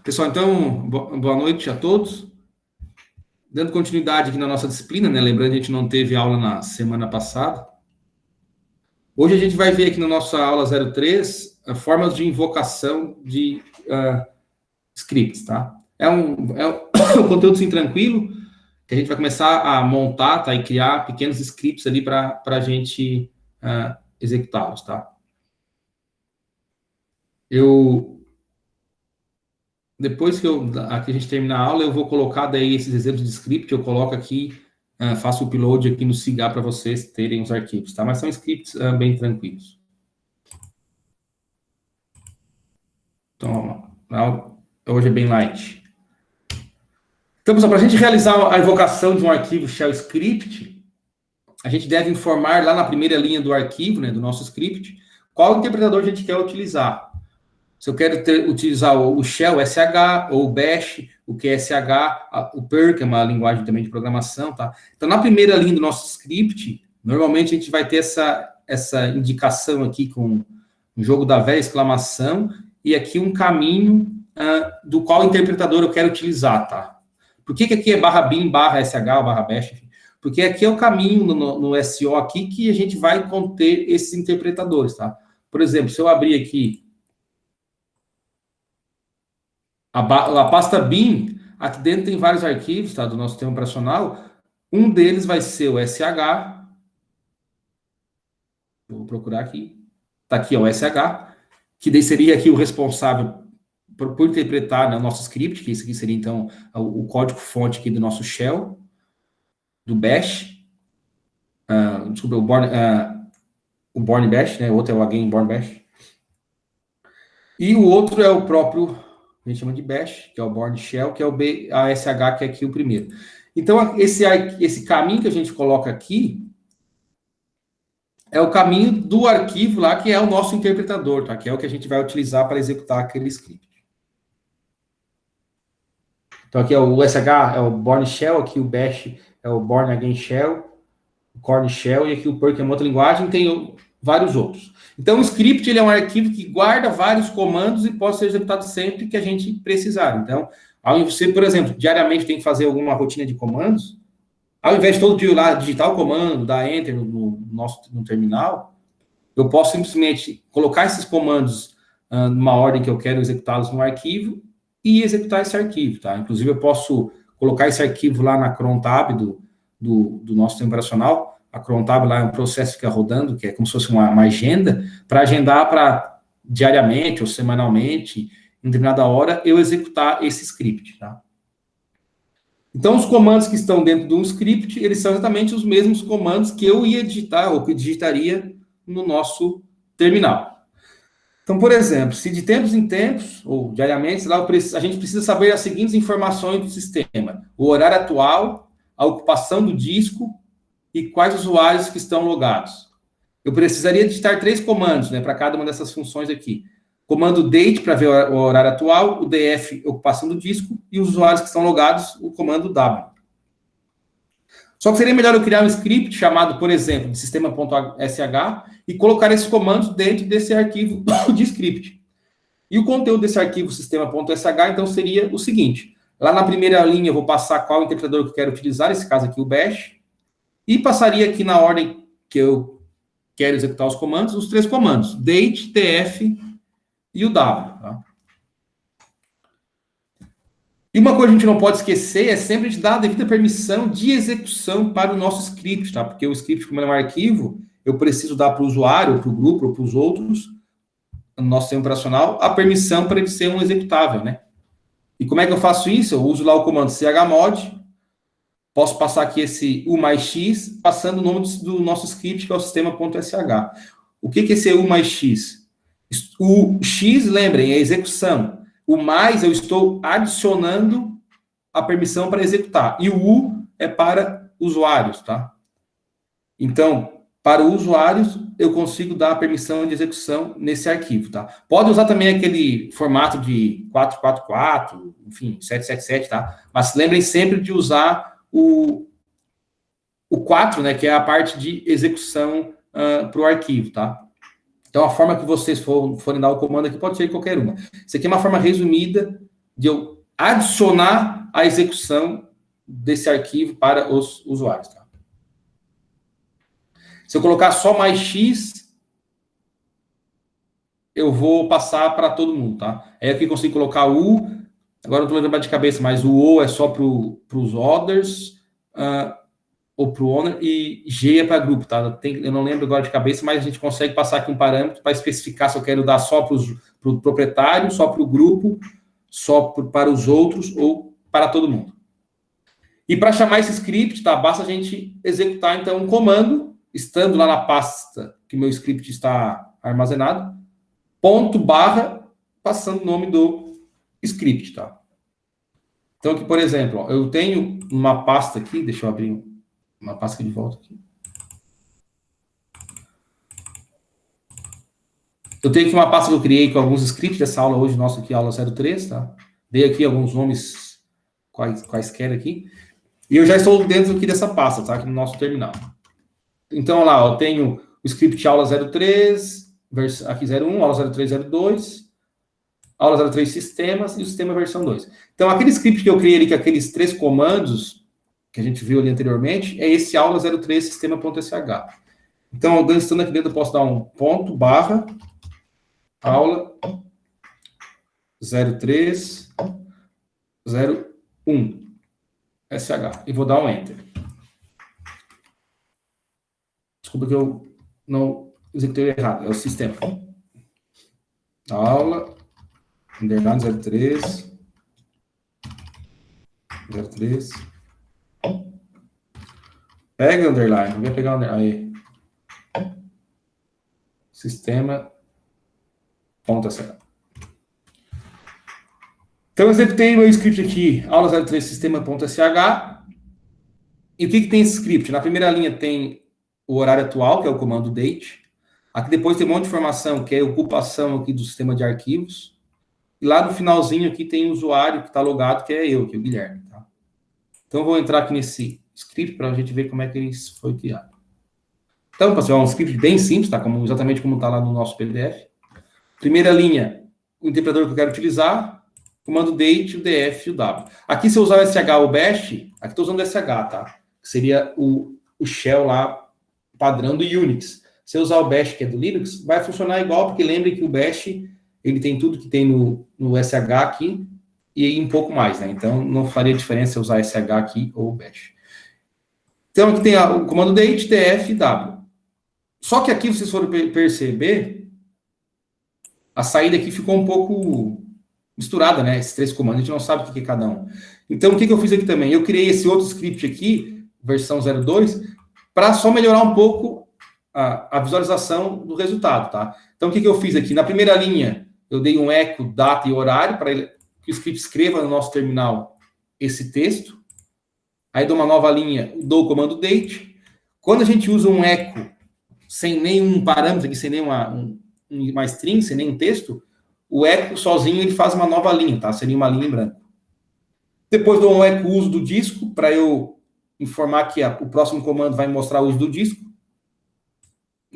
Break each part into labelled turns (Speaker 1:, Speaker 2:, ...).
Speaker 1: Pessoal, então, boa noite a todos. Dando continuidade aqui na nossa disciplina, né? Lembrando que a gente não teve aula na semana passada. Hoje a gente vai ver aqui na nossa aula 03 formas de invocação de scripts, tá? É um conteúdo assim, tranquilo, que a gente vai começar a montar, tá? E criar pequenos scripts ali para a gente executá-los, tá? Depois que a gente terminar a aula, eu vou colocar daí esses exemplos de script, eu coloco aqui, faço o upload aqui no Cigar para vocês terem os arquivos, tá? Mas são scripts bem tranquilos. Então, hoje é bem light. Então, pessoal, para a gente realizar a invocação de um arquivo shell script, a gente deve informar lá na primeira linha do arquivo, né, do nosso script, qual interpretador a gente quer utilizar. Se eu quero utilizar o shell, o SH, ou o bash, o QSH, o Perl, que é uma linguagem também de programação, tá? Então, na primeira linha do nosso script, normalmente a gente vai ter essa indicação aqui com o jogo da velha exclamação e aqui um caminho do qual interpretador eu quero utilizar, tá? Por que aqui é /bin, /sh ou /bash? Enfim? Porque aqui é o caminho no SO aqui que a gente vai conter esses interpretadores, tá? Por exemplo, se eu abrir aqui a pasta bin, aqui dentro tem vários arquivos, tá, do nosso sistema operacional. Um deles vai ser o SH. Vou procurar aqui. Tá aqui, ó, o SH, que daí seria aqui o responsável por interpretar, né, o nosso script, que isso aqui seria, então, o código-fonte aqui do nosso shell, do bash. Desculpa, o Born Bash, né? O outro é o Again Born Bash. E o outro é o próprio, a gente chama de bash, que é o Born Shell, que é o ASH, que é aqui o primeiro. Então, esse caminho que a gente coloca aqui é o caminho do arquivo lá, que é o nosso interpretador, tá? Que é o que a gente vai utilizar para executar aquele script. Então, aqui é o SH, é o Born Shell, aqui o bash é o Born Again Shell, o Corn Shell, e aqui o Perl, que é uma outra linguagem, tem vários outros. Então, o script ele é um arquivo que guarda vários comandos e pode ser executado sempre que a gente precisar. Então, ao invés de você, por exemplo, diariamente tem que fazer alguma rotina de comandos, ao invés de todo dia ir lá digitar o comando, dar Enter no terminal, eu posso simplesmente colocar esses comandos numa ordem que eu quero executá-los no arquivo e executar esse arquivo, tá? Inclusive, eu posso colocar esse arquivo lá na cron tab do nosso sistema operacional. A cron tab lá é um processo que fica rodando, que é como se fosse uma agenda, para agendar diariamente ou semanalmente, em determinada hora, eu executar esse script, tá? Então, os comandos que estão dentro de um script, eles são exatamente os mesmos comandos que eu ia digitar, ou que eu digitaria no nosso terminal. Então, por exemplo, se de tempos em tempos, ou diariamente, a gente precisa saber as seguintes informações do sistema: o horário atual, a ocupação do disco e quais usuários que estão logados. Eu precisaria digitar 3 comandos, né, para cada uma dessas funções aqui. Comando date, para ver o horário atual, o df, ocupação do disco, e os usuários que estão logados, o comando w. Só que seria melhor eu criar um script chamado, por exemplo, de sistema.sh e colocar esses comandos dentro desse arquivo de script. E o conteúdo desse arquivo sistema.sh, então, seria o seguinte: lá na primeira linha eu vou passar qual interpretador que eu quero utilizar, nesse caso aqui o bash, e passaria aqui na ordem que eu quero executar os comandos, os 3 comandos, date, tf e o w. Tá? E uma coisa que a gente não pode esquecer é sempre de dar a devida permissão de execução para o nosso script, tá? Porque o script, como é um arquivo, eu preciso dar para o usuário, para o grupo, ou para os outros, no nosso sistema operacional, a permissão para ele ser um executável, né? E como é que eu faço isso? Eu uso lá o comando chmod, posso passar aqui esse u mais x, passando o nome do nosso script, que é o sistema.sh. O que é esse u mais x? O x, lembrem, é execução. O mais, eu estou adicionando a permissão para executar. E o U é para usuários, tá? Então, para usuários, eu consigo dar a permissão de execução nesse arquivo, tá? Pode usar também aquele formato de 444, enfim, 777, tá? Mas lembrem sempre de usar o 4, né, que é a parte de execução para o arquivo, tá? Então, a forma que vocês forem dar o comando aqui pode ser qualquer uma. Isso aqui é uma forma resumida de eu adicionar a execução desse arquivo para os usuários. Tá? Se eu colocar só mais X, eu vou passar para todo mundo, tá? Aí aqui eu consigo colocar U, agora não estou lembrando de cabeça, mas o O é só para os orders, ou para o owner, e G é para grupo, tá? Eu não lembro agora de cabeça, mas a gente consegue passar aqui um parâmetro para especificar se eu quero dar só para o proprietário, só para o grupo, para os outros ou para todo mundo. E para chamar esse script, tá? Basta a gente executar, então, um comando, estando lá na pasta que meu script está armazenado, ponto barra, passando o nome do script, tá? Então, aqui, por exemplo, ó, eu tenho uma pasta aqui, deixa eu abrir uma pasta aqui de volta aqui. Eu tenho aqui uma pasta que eu criei com alguns scripts dessa aula hoje, nossa aqui, aula 03, tá? Dei aqui alguns nomes quaisquer aqui. E eu já estou dentro aqui dessa pasta, tá? Aqui no nosso terminal. Então, lá, eu tenho o script aula 03, aqui 01, aula 03, 02, aula 03 sistemas e o sistema versão 2. Então, aquele script que eu criei ali, que aqueles 3 comandos que a gente viu ali anteriormente, é esse aula 03 sistema.sh. Então, estando aqui dentro, eu posso dar um ponto barra aula 03 01 SH e vou dar um enter. Desculpa que eu não executei errado, é o sistema. Aula underline 03 pega o underline, não vai pegar o underline. Aí. Sistema ponto .sh. Então, eu executei meu script aqui, aula 03 sistema.sh. E o que tem esse script? Na primeira linha tem o horário atual, que é o comando date. Aqui depois tem um monte de informação, que é a ocupação aqui do sistema de arquivos. E lá no finalzinho aqui tem o usuário que está logado, que é eu, que é o Guilherme. Tá? Então, eu vou entrar aqui nesse script para a gente ver como é que ele foi criado. Então, pessoal, é um script bem simples, tá? Exatamente como está lá no nosso PDF. Primeira linha, o interpretador que eu quero utilizar, comando date, o df e o w. Aqui, se eu usar o sh ou o bash, aqui estou usando o sh, tá? Que seria o shell lá, padrão do Unix. Se eu usar o bash, que é do Linux, vai funcionar igual, porque lembre que o bash, ele tem tudo que tem no sh aqui, e um pouco mais, né? Então, não faria diferença eu usar sh aqui ou o bash. Então, aqui tem o comando date, df e w. Só que aqui, vocês foram perceber, a saída aqui ficou um pouco misturada, né? Esses 3 comandos, a gente não sabe o que é cada um. Então, o que eu fiz aqui também? Eu criei esse outro script aqui, versão 02, para só melhorar um pouco a visualização do resultado, tá? Então, o que eu fiz aqui? Na primeira linha, eu dei um echo, data e horário, para que o script escreva no nosso terminal esse texto. Aí, dou uma nova linha, dou o comando date. Quando a gente usa um echo sem nenhum parâmetro aqui, sem uma string, sem nenhum texto, o echo sozinho ele faz uma nova linha, tá? Seria uma linha em branco. Depois dou um echo uso do disco, para eu informar que o próximo comando vai mostrar o uso do disco.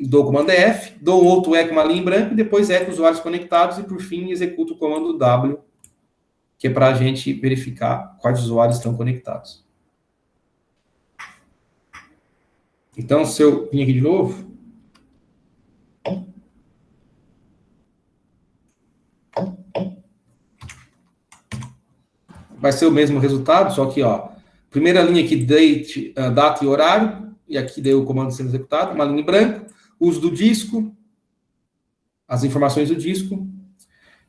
Speaker 1: Dou o comando F, dou outro echo, uma linha em branco, e depois echo usuários conectados, e por fim executo o comando W, que é para a gente verificar quais usuários estão conectados. Então, se eu vir aqui de novo, vai ser o mesmo resultado, só que, ó, primeira linha aqui, data e horário, e aqui deu o comando sendo executado, uma linha em branco, uso do disco, as informações do disco,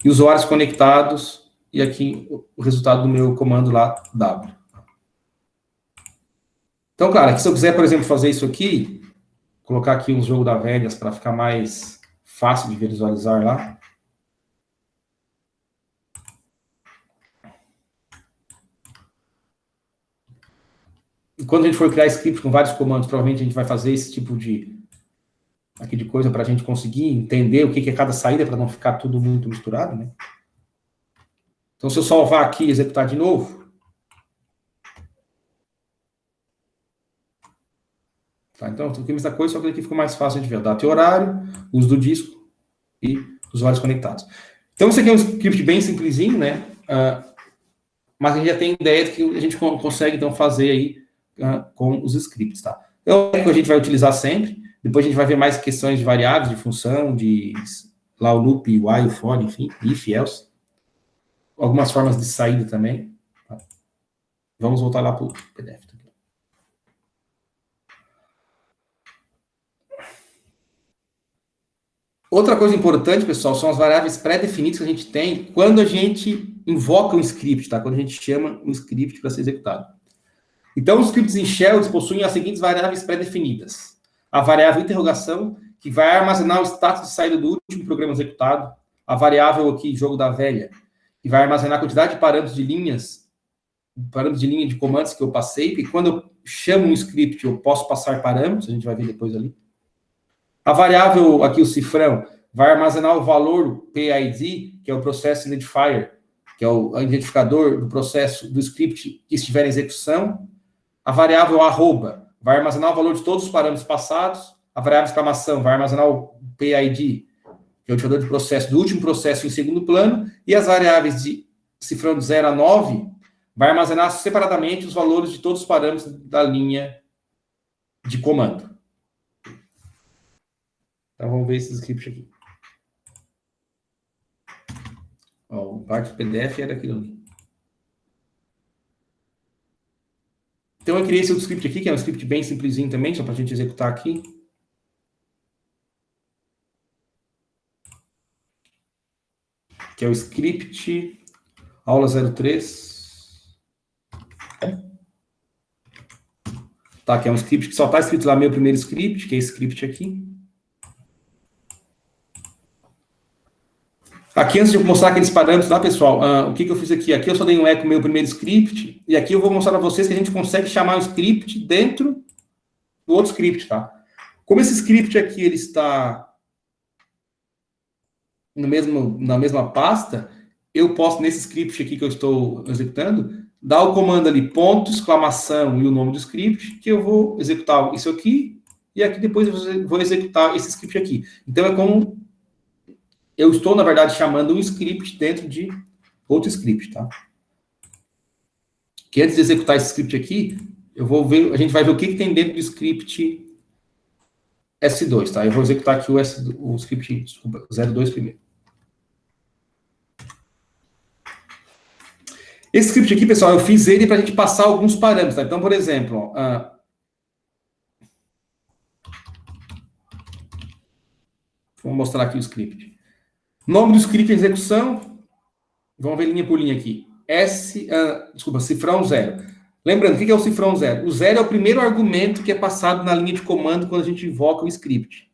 Speaker 1: e usuários conectados, e aqui o resultado do meu comando lá, W. Então, claro, aqui se eu quiser, por exemplo, fazer isso aqui, colocar aqui um jogo da velhas para ficar mais fácil de visualizar lá. E quando a gente for criar script com vários comandos, provavelmente a gente vai fazer esse tipo de coisa para a gente conseguir entender o que é cada saída, para não ficar tudo muito misturado, né? Então, se eu salvar aqui e executar de novo, tá? Então, aqui a mesma coisa, só que aqui ficou mais fácil de ver. Data e horário, uso do disco e usuários conectados. Então, isso aqui é um script bem simplesinho, né? mas a gente já tem ideia do que a gente consegue, então, fazer aí com os scripts, tá? Então, é o que a gente vai utilizar sempre. Depois a gente vai ver mais questões de variáveis, de função, de lá o loop, o while, o for, enfim, if, else. Algumas formas de saída também. Tá? Vamos voltar lá para o PDF. Outra coisa importante, pessoal, são as variáveis pré-definidas que a gente tem quando a gente invoca um script, tá? Quando a gente chama um script para ser executado. Então, os scripts em shell possuem as seguintes variáveis pré-definidas. A variável interrogação, que vai armazenar o status de saída do último programa executado. A variável aqui, jogo da velha, que vai armazenar a quantidade de parâmetros de linha de comandos que eu passei, porque quando eu chamo um script, eu posso passar parâmetros, a gente vai ver depois ali. A variável aqui, o cifrão, vai armazenar o valor PID, que é o Process Identifier, que é o identificador do processo do script que estiver em execução. A variável arroba vai armazenar o valor de todos os parâmetros passados. A variável exclamação vai armazenar o PID, que é o identificador de processo do último processo em segundo plano. E as variáveis de cifrão de 0 a 9 vai armazenar separadamente os valores de todos os parâmetros da linha de comando. Então, vamos ver esse script aqui. Ó, o parte do PDF era aquilo ali. Então, eu criei esse outro script aqui, que é um script bem simplesinho também, só para a gente executar aqui. Que é o script aula 03. Tá, que é um script que só está escrito lá, meu primeiro script, que é esse script aqui. Aqui, antes de eu mostrar aqueles parâmetros lá, pessoal, o que eu fiz aqui? Aqui eu só dei um eco no meu primeiro script, e aqui eu vou mostrar para vocês que a gente consegue chamar o script dentro do outro script, tá? Como esse script aqui, ele está na mesma pasta, eu posso, nesse script aqui que eu estou executando, dar o comando ali, ponto, exclamação e o nome do script, que eu vou executar isso aqui, e aqui depois eu vou executar esse script aqui. Então, é como eu estou, na verdade, chamando um script dentro de outro script, tá? Que antes de executar esse script aqui, a gente vai ver o que tem dentro do script S2, tá? Eu vou executar aqui o script, desculpa, 02 primeiro. Esse script aqui, pessoal, eu fiz ele para a gente passar alguns parâmetros, tá? Então, por exemplo, vou mostrar aqui o script. Nome do script em execução, vamos ver linha por linha aqui. Cifrão 0. Lembrando, o que é o cifrão 0? O 0 é o primeiro argumento que é passado na linha de comando quando a gente invoca o script.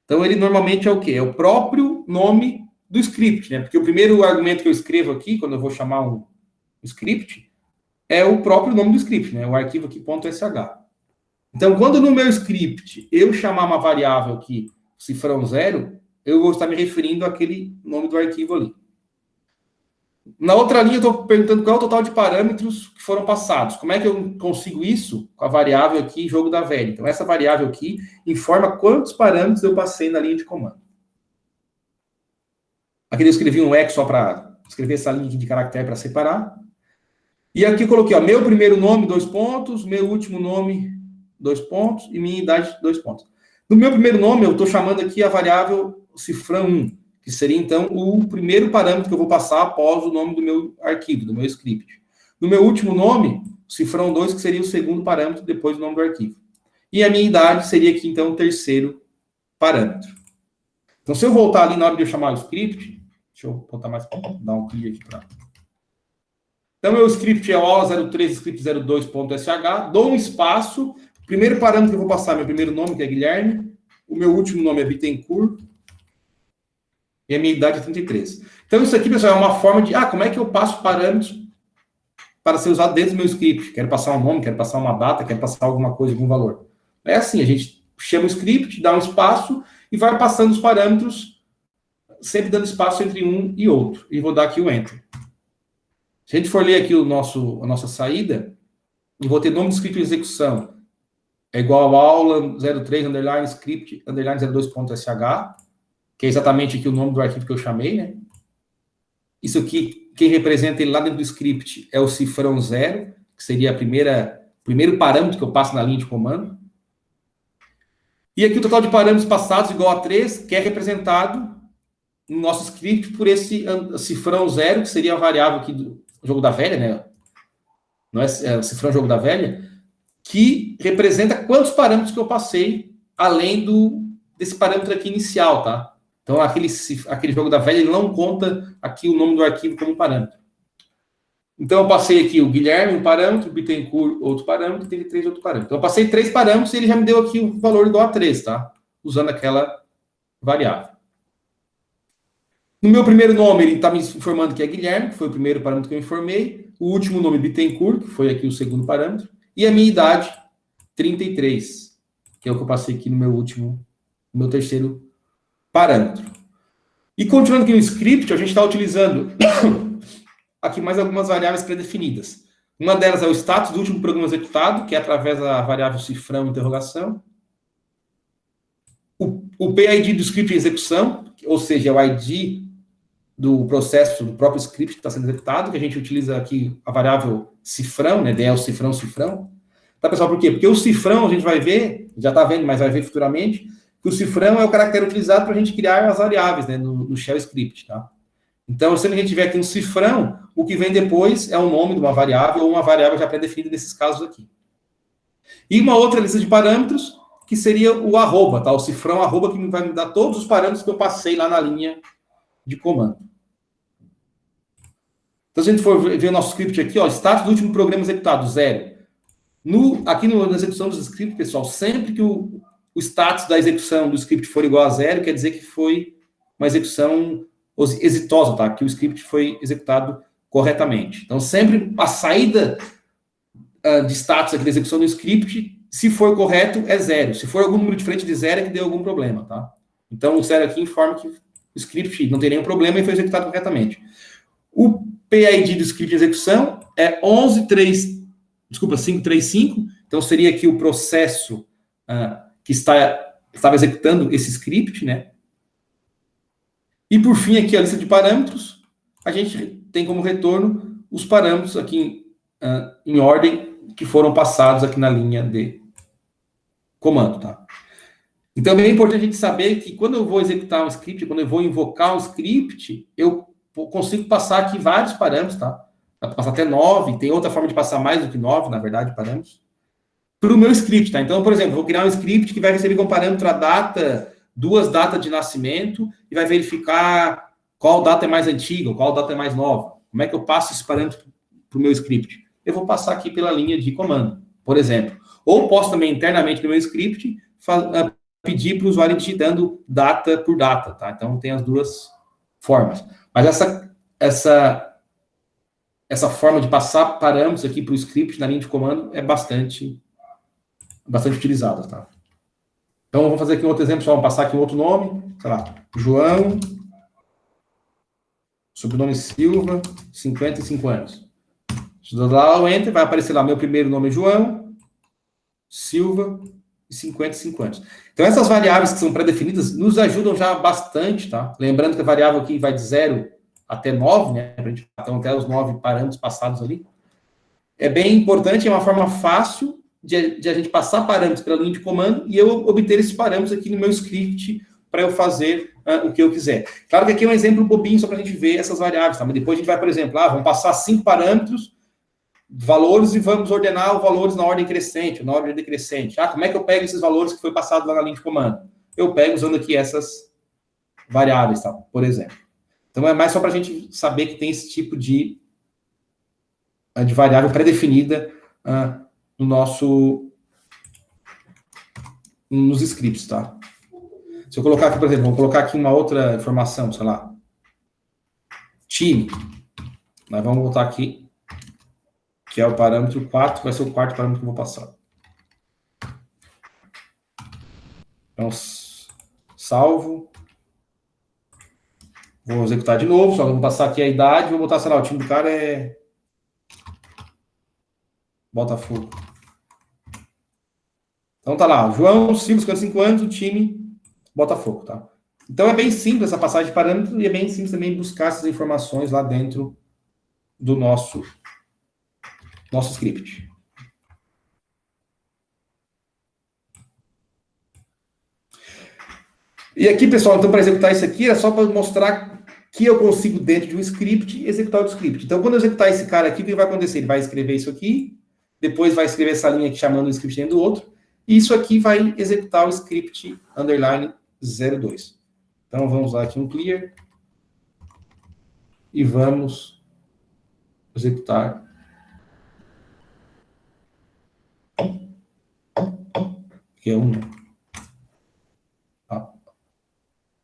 Speaker 1: Então, ele normalmente é o quê? É o próprio nome do script, né? Porque o primeiro argumento que eu escrevo aqui, quando eu vou chamar um script, é o próprio nome do script, né? O arquivo aqui, .sh. Então, quando no meu script eu chamar uma variável aqui, cifrão 0, eu vou estar me referindo àquele nome do arquivo ali. Na outra linha, eu estou perguntando qual é o total de parâmetros que foram passados. Como é que eu consigo isso com a variável aqui, jogo da velha? Então, essa variável aqui informa quantos parâmetros eu passei na linha de comando. Aqui eu escrevi um eco só para escrever essa linha aqui de caractere para separar. E aqui eu coloquei, ó, meu primeiro nome, 2 pontos, meu último nome, 2 pontos, e minha idade, 2 pontos. No meu primeiro nome, eu estou chamando aqui a variável cifrão 1, que seria, então, o primeiro parâmetro que eu vou passar após o nome do meu arquivo, do meu script. No meu último nome, cifrão 2, que seria o segundo parâmetro depois do nome do arquivo. E a minha idade seria aqui, então, o terceiro parâmetro. Então, se eu voltar ali na hora de eu chamar o script, deixa eu botar mais para dar um clique aqui para... Então, meu script é o 03 script 02.sh, dou um espaço, o primeiro parâmetro que eu vou passar, meu primeiro nome, que é Guilherme, o meu último nome é Bittencourt, e a minha idade é 33. Então, isso aqui, pessoal, é uma forma de, como é que eu passo parâmetros para ser usado dentro do meu script? Quero passar um nome, quero passar uma data, quero passar alguma coisa, algum valor. É assim, a gente chama o script, dá um espaço e vai passando os parâmetros, sempre dando espaço entre um e outro. E vou dar aqui o Enter. Se a gente for ler aqui a nossa saída, eu vou ter nome do script em execução. É igual a aula 03, underline, script, underline 02.sh, que é exatamente aqui o nome do arquivo que eu chamei, né? Isso aqui quem representa ele lá dentro do script é o cifrão 0, que seria o primeiro parâmetro que eu passo na linha de comando. E aqui o total de parâmetros passados igual a 3, que é representado no nosso script por esse cifrão 0, que seria a variável aqui do jogo da velha, né? Não é o cifrão jogo da velha, que representa quantos parâmetros que eu passei além desse parâmetro aqui inicial, tá? Então, aquele jogo da velha, ele não conta aqui o nome do arquivo como parâmetro. Então, eu passei aqui o Guilherme, um parâmetro, o Bittencourt, outro parâmetro, teve 3 outro parâmetro. Então, eu passei 3 parâmetros e ele já me deu aqui o valor igual a 3, tá? Usando aquela variável. No meu primeiro nome, ele está me informando que é Guilherme, que foi o primeiro parâmetro que eu informei. O último nome, Bittencourt, que foi aqui o segundo parâmetro. E a minha idade, 33, que é o que eu passei aqui no meu terceiro parâmetro. E continuando aqui no script, a gente está utilizando aqui mais algumas variáveis pré-definidas. Uma delas é o status do último programa executado, que é através da variável cifrão interrogação. O PID do script de execução, ou seja, é o ID do processo, do próprio script que está sendo executado, que a gente utiliza aqui a variável cifrão, né? DL cifrão, cifrão. Tá, pessoal, por quê? Porque o cifrão, a gente vai ver, já está vendo, mas vai ver futuramente, que o cifrão é o caractere utilizado para a gente criar as variáveis, né? No shell script, tá? Então, se a gente tiver aqui um cifrão, o que vem depois é o nome de uma variável ou uma variável já pré-definida nesses casos aqui. E uma outra lista de parâmetros, que seria o arroba, tá? O cifrão arroba, que vai me dar todos os parâmetros que eu passei lá na linha de comando. Então, se a gente for ver o nosso script aqui, ó, status do último programa executado, 0. Aqui na execução dos scripts, pessoal, sempre que o status da execução do script for igual a 0, quer dizer que foi uma execução exitosa, tá? Que o script foi executado corretamente. Então, sempre a saída de status aqui da execução do script, se for correto, é 0. Se for algum número diferente de 0, é que deu algum problema, tá? Então, o 0 aqui informa que o script não tem nenhum problema e foi executado corretamente. O PID do script de execução é 535, então seria aqui o processo que estava executando esse script, né? E por fim, aqui a lista de parâmetros, a gente tem como retorno os parâmetros aqui em ordem que foram passados aqui na linha de comando, tá? Então é bem importante a gente saber que quando eu vou executar um script, quando eu vou invocar um script, eu consigo passar aqui vários parâmetros, tá? Dá para passar até 9, tem outra forma de passar mais do que 9, na verdade, parâmetros, para o meu script, tá? Então, por exemplo, vou criar um script que vai receber como parâmetro a data, 2 datas de nascimento, e vai verificar qual data é mais antiga, qual data é mais nova. Como é que eu passo esse parâmetro para o meu script? Eu vou passar aqui pela linha de comando, por exemplo. Ou posso também, internamente no meu script, pedir para o usuário digitando data por data, tá? Então, tem as duas formas. Mas essa forma de passar parâmetros aqui para o script na linha de comando é bastante utilizada, tá? Então, vamos fazer aqui um outro exemplo, só vamos passar aqui um outro nome, sei lá, João, sobrenome Silva, 55 anos. Se eu dar lá o Enter, vai aparecer lá, meu primeiro nome é João, Silva, e 55 anos. Então, essas variáveis que são pré-definidas nos ajudam já bastante, tá? Lembrando que a variável aqui vai de 0 até 9, né? Então, até os 9 parâmetros passados ali. É bem importante, é uma forma fácil de a gente passar parâmetros pela linha de comando e eu obter esses parâmetros aqui no meu script para eu fazer o que eu quiser. Claro que aqui é um exemplo bobinho só para a gente ver essas variáveis, tá? Mas depois a gente vai, por exemplo, vamos passar 5 parâmetros, valores, e vamos ordenar os valores na ordem crescente, na ordem decrescente. Como é que eu pego esses valores que foi passado lá na linha de comando? Eu pego usando aqui essas variáveis, tá? Por exemplo. Então, é mais só para a gente saber que tem esse tipo de variável pré-definida nos scripts, tá? Se eu colocar aqui, por exemplo, vou colocar aqui uma outra informação, sei lá, time. Nós vamos voltar aqui, que é o parâmetro 4, vai ser o quarto parâmetro que eu vou passar. Então, salvo. Vou executar de novo, só que eu vou passar aqui a idade, vou botar, sei lá, o time do cara é Botafogo. Então tá lá, João Silva, 55 anos, o time Botafogo, tá? Então é bem simples essa passagem de parâmetros e é bem simples também buscar essas informações lá dentro do nosso script. E aqui, pessoal, então, para executar isso aqui, é só para mostrar que eu consigo, dentro de um script, executar o script. Então, quando eu executar esse cara aqui, o que vai acontecer? Ele vai escrever isso aqui, depois vai escrever essa linha aqui chamando o script dentro do outro, e isso aqui vai executar o script underline 02. Então, vamos lá aqui um clear, e vamos executar. Que é um.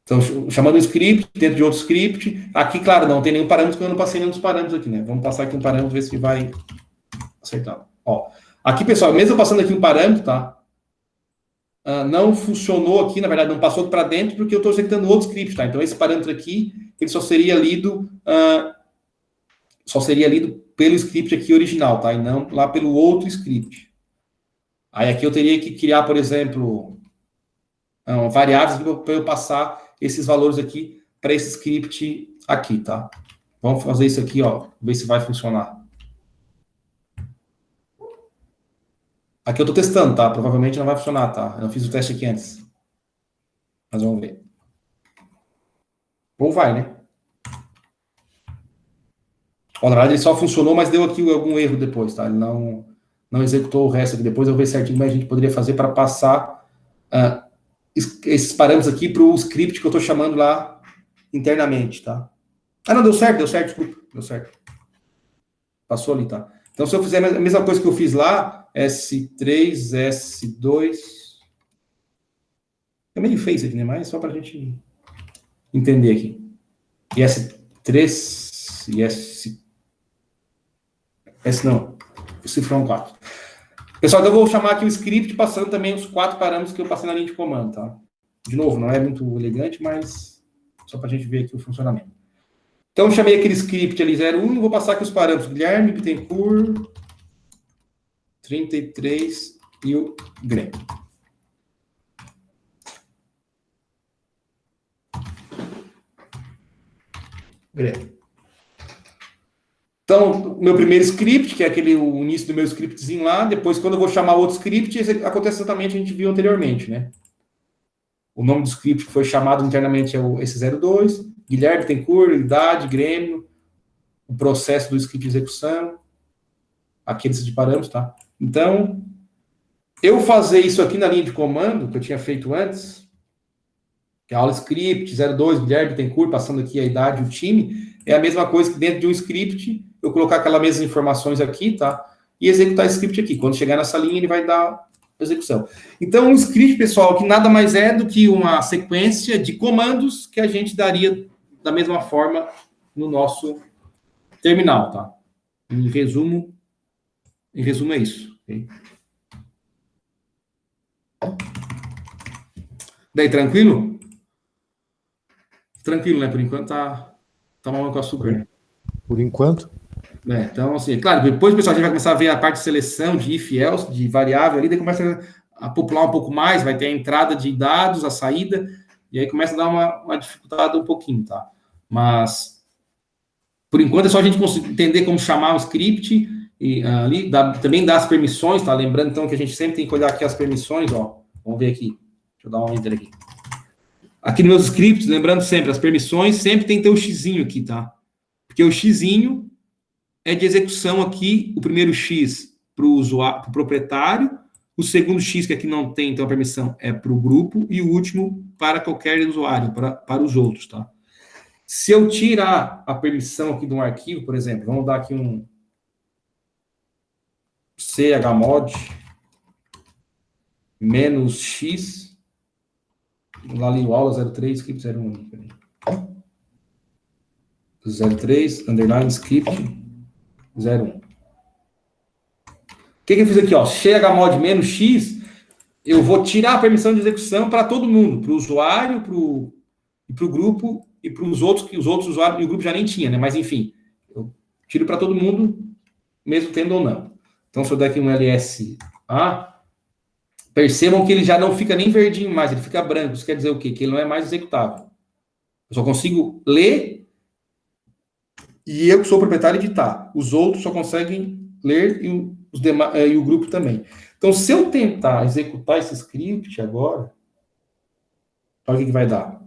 Speaker 1: Então, chamando o script, dentro de outro script. Aqui, claro, não tem nenhum parâmetro, porque eu não passei nenhum dos parâmetros aqui, né? Vamos passar aqui um parâmetro, ver se vai acertar. Ó, aqui, pessoal, mesmo passando aqui um parâmetro, tá? Não funcionou aqui, na verdade, não passou para dentro, porque eu estou executando outro script, tá? Então, esse parâmetro aqui, ele só seria lido pelo script aqui original, tá? E não lá pelo outro script. Aí aqui eu teria que criar, por exemplo, variáveis para eu passar esses valores aqui para esse script aqui, tá? Vamos fazer isso aqui, ó, ver se vai funcionar. Aqui eu estou testando, tá? Provavelmente não vai funcionar, tá? Eu fiz o teste aqui antes. Mas vamos ver. Ou vai, né? Ó, na verdade, ele só funcionou, mas deu aqui algum erro depois, tá? Ele não executou o resto aqui. Depois eu vou ver certinho como a gente poderia fazer para passar esses parâmetros aqui para o script que eu estou chamando lá internamente, tá? Não, deu certo, desculpa. Deu certo. Passou ali, tá? Então, se eu fizer a mesma coisa que eu fiz lá, S3, S2... É meio feio isso aqui, né? Mas só para a gente entender aqui. E S3 e não, o cifrão 4. Pessoal, então eu vou chamar aqui o script passando também os 4 parâmetros que eu passei na linha de comando, tá? De novo, não é muito elegante, mas só para a gente ver aqui o funcionamento. Então, eu chamei aquele script ali 01 e vou passar aqui os parâmetros. Guilherme, Bittencourt, 33 e o Grêmio. Então, o meu primeiro script, que é o início do meu scriptzinho lá, depois, quando eu vou chamar outro script, acontece exatamente o que a gente viu anteriormente, né? O nome do script que foi chamado internamente é esse 02, Guilherme Bittencourt, idade, Grêmio, o processo do script de execução, aqueles de parâmetros, tá? Então, eu fazer isso aqui na linha de comando, que eu tinha feito antes, que é a aula script 02, Guilherme Bittencourt, passando aqui a idade, o time, é a mesma coisa que dentro de um script, eu colocar aquelas mesmas informações aqui, tá? E executar esse script aqui. Quando chegar nessa linha, ele vai dar execução. Então, um script, pessoal, que nada mais é do que uma sequência de comandos que a gente daria da mesma forma no nosso terminal, tá? Em resumo é isso. Okay? Daí, tranquilo? Tranquilo, né? Por enquanto tá mamando com açúcar.
Speaker 2: Por enquanto.
Speaker 1: Então, assim, claro, depois, pessoal, a gente vai começar a ver a parte de seleção, de if, else, de variável ali, daí começa a popular um pouco mais, vai ter a entrada de dados, a saída, e aí começa a dar uma dificuldade um pouquinho, tá? Mas, por enquanto, é só a gente conseguir entender como chamar o script, e ali, também dar as permissões, tá? Lembrando, então, que a gente sempre tem que olhar aqui as permissões, ó. Vamos ver aqui. Deixa eu dar um enter aqui. Aqui nos meus scripts, lembrando sempre, as permissões sempre tem que ter o xizinho aqui, tá? Porque o xizinho é de execução aqui, o primeiro X para o usuário, para o proprietário, o segundo X, que aqui não tem, então, a permissão, é para o grupo, e o último para qualquer usuário, para os outros, tá? Se eu tirar a permissão aqui de um arquivo, por exemplo, vamos dar aqui um chmod menos x, lá ali o aula 03, script 01, 03, underline, script 01. O que eu fiz aqui, ó? Chmod menos x, eu vou tirar a permissão de execução para todo mundo, para o usuário, para o grupo e para os outros, que os outros usuários e o grupo já nem tinha, né? Mas enfim, eu tiro para todo mundo, mesmo tendo ou não. Então, se eu der aqui um LSA, percebam que ele já não fica nem verdinho mais, ele fica branco. Isso quer dizer o quê? Que ele não é mais executável. Eu só consigo ler e eu que sou o proprietário editar. Os outros só conseguem ler e o grupo também. Então, se eu tentar executar esse script agora, olha o que vai dar.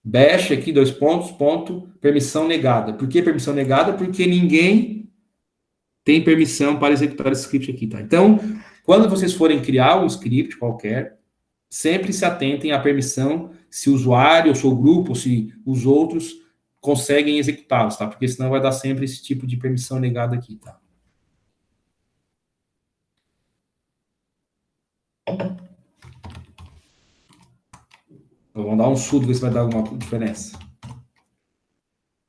Speaker 1: Bash aqui, 2 pontos, ponto, permissão negada. Por que permissão negada? Porque ninguém tem permissão para executar esse script aqui, tá? Então, quando vocês forem criar um script qualquer, sempre se atentem à permissão, se o usuário, ou se o grupo, ou se os outros conseguem executá-los, tá? Porque senão vai dar sempre esse tipo de permissão negada aqui, tá? Vamos dar um sudo, ver se vai dar alguma diferença.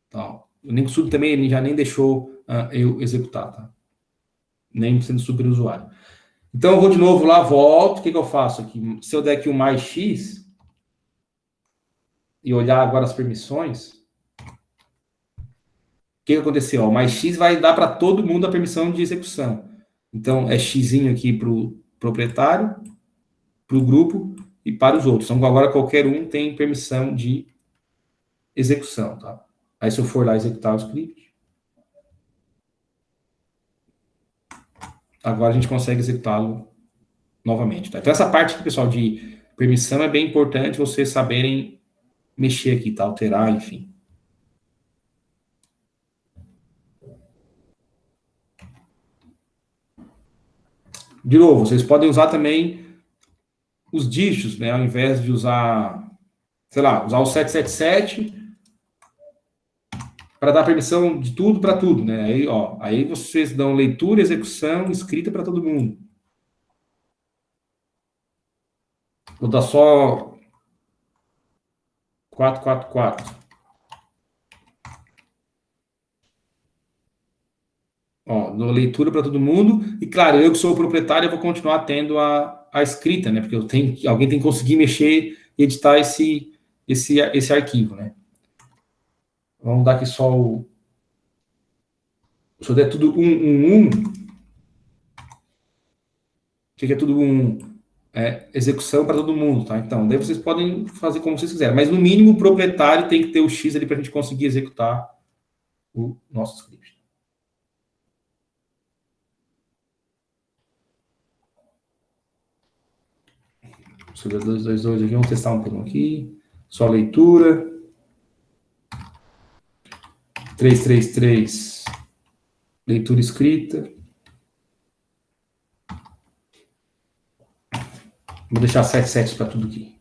Speaker 1: Tá. O nem sudo também ele já nem deixou eu executar, tá? Nem sendo super usuário. Então eu vou de novo lá, volto. O que eu faço aqui? Se eu der aqui o mais x e olhar agora as permissões, o que aconteceu? O mais x vai dar para todo mundo a permissão de execução. Então é x aqui para o proprietário, para o grupo e para os outros. Então agora qualquer um tem permissão de execução, tá? Aí se eu for lá executar o script, agora a gente consegue executá-lo novamente, tá? Então essa parte aqui, pessoal, de permissão é bem importante vocês saberem mexer aqui, tá? Alterar, enfim. De novo, vocês podem usar também os dígitos, né? Ao invés de usar, sei lá, usar o 777 para dar permissão de tudo para tudo, né? Aí, ó, aí vocês dão leitura, execução, escrita para todo mundo. Vou dar só 444. Ó, dou leitura para todo mundo. E, claro, eu que sou o proprietário, eu vou continuar tendo a escrita, né? Porque alguém tem que conseguir mexer e editar esse arquivo, né? Vamos dar aqui só o... Se eu der tudo 1, o que é tudo 1? Execução para todo mundo, tá? Então, daí vocês podem fazer como vocês quiserem. Mas, no mínimo, o proprietário tem que ter o X ali para a gente conseguir executar o nosso script. Sobre 222 aqui, vamos testar um pouquinho aqui. Só leitura. 333, leitura escrita. Vou deixar 77 para tudo aqui.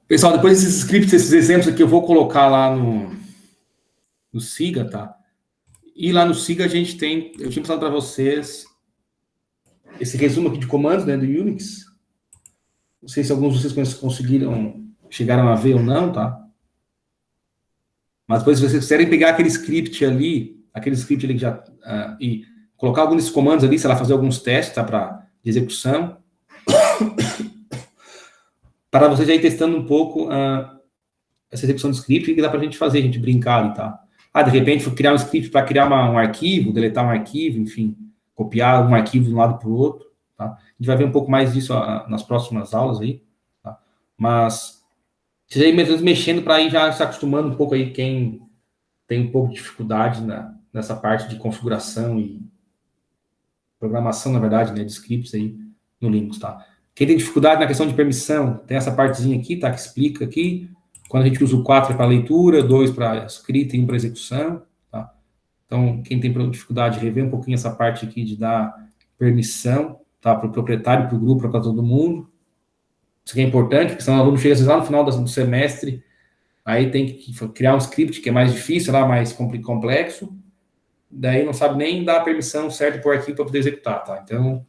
Speaker 1: Pessoal, depois desses scripts, esses exemplos aqui, eu vou colocar lá no Siga, tá? E lá no Siga a gente tem, eu tinha passado para vocês esse resumo aqui de comandos, né, do Unix. Não sei se alguns de vocês chegaram a ver ou não, tá? Mas depois, se vocês quiserem pegar aquele script ali que já... e colocar alguns desses comandos ali, sei lá, fazer alguns testes, tá? De execução. Para vocês já ir testando um pouco essa execução de script, que dá para a gente fazer, a gente brincar ali, tá? De repente, criar um script para criar um arquivo, deletar um arquivo, enfim, copiar um arquivo de um lado para o outro, tá? A gente vai ver um pouco mais disso nas próximas aulas aí, tá? Mas, vocês aí mesmo mexendo para ir já se acostumando um pouco aí, quem tem um pouco de dificuldade nessa parte de configuração e programação, na verdade, né, de scripts aí no Linux, tá? Quem tem dificuldade na questão de permissão, tem essa partezinha aqui, tá, que explica aqui. Quando a gente usa o 4 é para leitura, 2 para escrita e 1 para execução, tá? Então, quem tem dificuldade, rever um pouquinho essa parte aqui de dar permissão, tá, para o proprietário, para o grupo, para todo mundo. Isso aqui é importante, porque senão o aluno chega lá no final do semestre, aí tem que criar um script que é mais difícil, lá, mais complexo, daí não sabe nem dar a permissão certa para o arquivo para poder executar, tá? Então,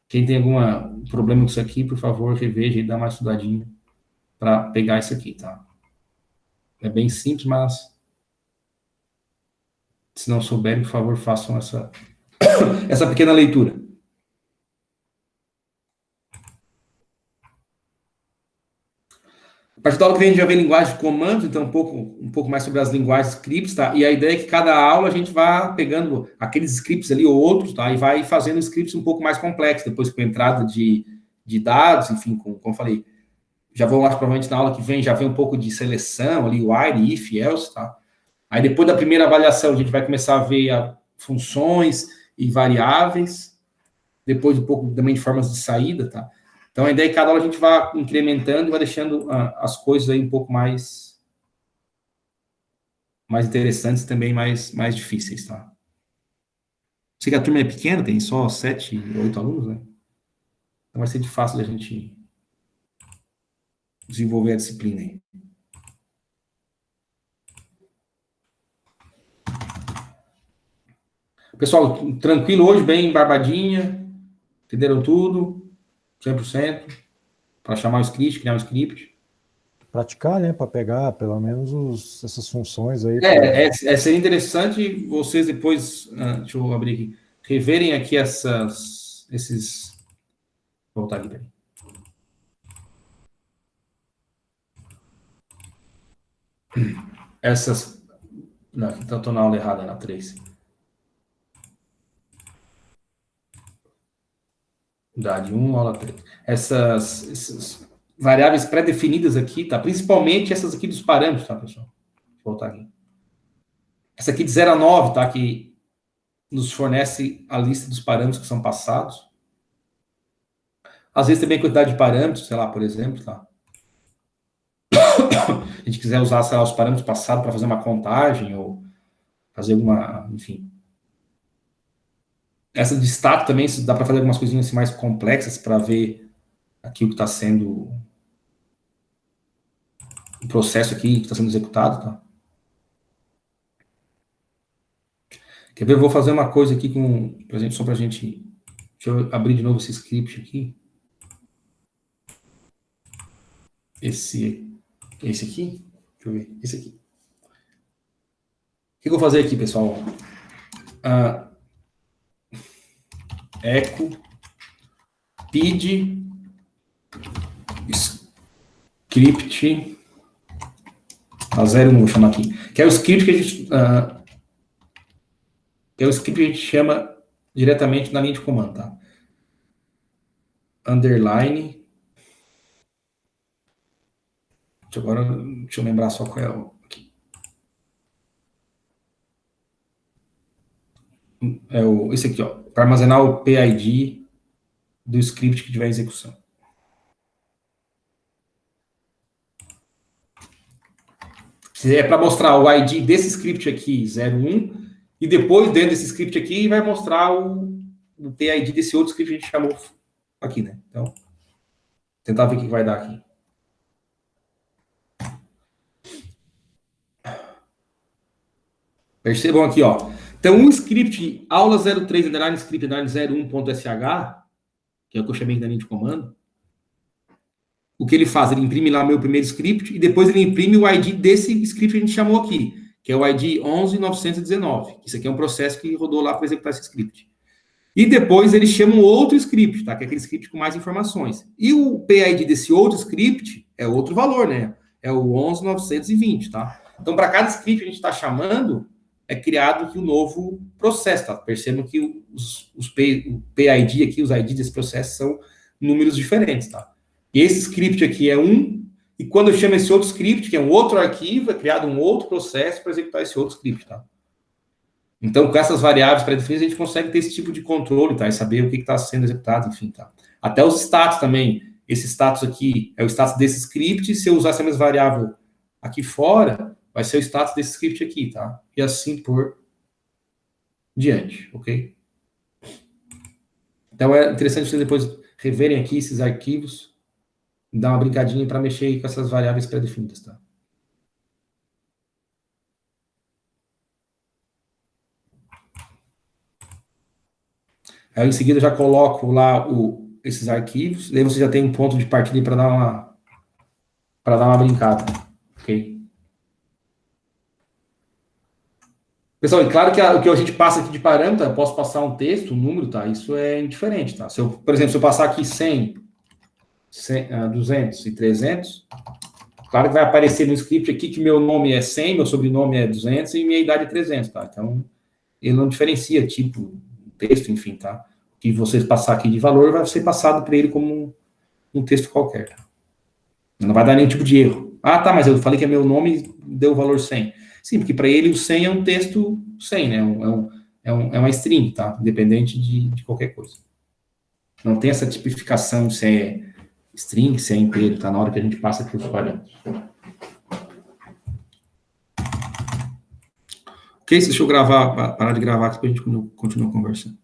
Speaker 1: quem tem algum problema com isso aqui, por favor, reveja e dá uma estudadinha para pegar isso aqui, tá? É bem simples, mas se não souberem, por favor, façam essa pequena leitura. A partir da aula que vem a gente já vê linguagem de comandos, então um pouco mais sobre as linguagens scripts, tá? E a ideia é que cada aula a gente vá pegando aqueles scripts ali ou outros, tá? E vai fazendo scripts um pouco mais complexos, depois com a entrada de dados, enfim, como eu falei. Já vou lá, provavelmente na aula que vem, já vem um pouco de seleção ali, while, if, else, tá? Aí depois da primeira avaliação, a gente vai começar a ver funções e variáveis, depois um pouco também de formas de saída, tá? Então, a ideia é que cada aula a gente vai incrementando e vai deixando as coisas aí um pouco mais interessantes e também mais difíceis, tá? Sei que a turma é pequena, tem só 7, 8 alunos, né? Então vai ser fácil da gente desenvolver a disciplina aí. Pessoal, tranquilo hoje, bem barbadinha, entenderam tudo, 100%, para chamar o script, criar um script.
Speaker 2: Praticar, né, para pegar pelo menos essas funções aí.
Speaker 1: Seria interessante vocês depois, deixa eu abrir aqui, reverem aqui esses... Vou voltar aqui, peraí. Essas... Não, então estou na aula errada, na 3. Unidade 1, aula 3. Essas variáveis pré-definidas aqui, tá? Principalmente essas aqui dos parâmetros, tá, pessoal? Vou voltar aqui. Essa aqui de 0 a 9, tá? Que nos fornece a lista dos parâmetros que são passados. Às vezes também a quantidade de parâmetros, sei lá, por exemplo, tá? A gente quiser usar, sei lá, os parâmetros passados para fazer uma contagem ou fazer alguma, enfim. Essa de status também, dá para fazer algumas coisinhas assim mais complexas para ver aqui o que está sendo o processo aqui que está sendo executado, tá? Quer ver? Eu vou fazer uma coisa aqui só para a gente... Deixa eu abrir de novo esse script aqui. Esse aqui? Deixa eu ver. Esse aqui. O que eu vou fazer aqui, pessoal? Echo pid script a 01, vou chamar aqui. Que é o script que a gente... que é o script que a gente chama diretamente na linha de comando, tá? Underline. Deixa eu lembrar só qual é o... Aqui. Esse aqui, ó. Para armazenar o PID do script que tiver em execução. É para mostrar o ID desse script aqui, 01, e depois, dentro desse script aqui, vai mostrar o PID desse outro script que a gente chamou aqui, né? Então, tentar ver o que vai dar aqui. Percebam aqui, ó. Então, um script aula 03, underline script, underline 01.sh, que é o que eu chamei da linha de comando, o que ele faz? Ele imprime lá meu primeiro script e depois ele imprime o ID desse script que a gente chamou aqui, que é o ID 11919. Isso aqui é um processo que rodou lá para executar esse script. E depois ele chama um outro script, tá? Que é aquele script com mais informações. E o PID desse outro script é outro valor, né? É o 11920, tá? Então, para cada script que a gente está chamando, é criado aqui um novo processo, tá? Percebam que o PID aqui, os IDs desse processo são números diferentes, tá? E esse script aqui é e quando eu chamo esse outro script, que é um outro arquivo, é criado um outro processo para executar esse outro script, tá? Então, com essas variáveis pré-definidas, a gente consegue ter esse tipo de controle, tá? E saber o que está sendo executado, enfim, tá? Até os status também. Esse status aqui é o status desse script, se eu usar essa mesma variável aqui fora, vai ser o status desse script aqui, tá? E assim por diante, ok? Então, é interessante vocês depois reverem aqui esses arquivos, dar uma brincadinha para mexer com essas variáveis pré-definidas, tá? Aí, em seguida, eu já coloco lá esses arquivos, daí você já tem um ponto de partida para dar uma brincada, ok? Pessoal, e claro que o que a gente passa aqui de parâmetro, eu posso passar um texto, um número, tá? Isso é indiferente, tá? Por exemplo, se eu passar aqui 100, 200 e 300, Claro que vai aparecer no script aqui que meu nome é 100, meu sobrenome é 200 e minha idade é 300, tá? Então, ele não diferencia tipo, texto, enfim, tá? O que vocês passar aqui de valor vai ser passado para ele como um texto qualquer. Tá? Não vai dar nenhum tipo de erro. Ah, tá, mas eu falei que é meu nome e deu o valor 100. Sim, porque para ele o 100 é um texto 100, né? É uma string, tá? Independente de qualquer coisa. Não tem essa tipificação se é string, se é inteiro, tá? Na hora que a gente passa aqui os parâmetros. Ok, deixa eu gravar, parar de gravar aqui, depois a gente continua conversando.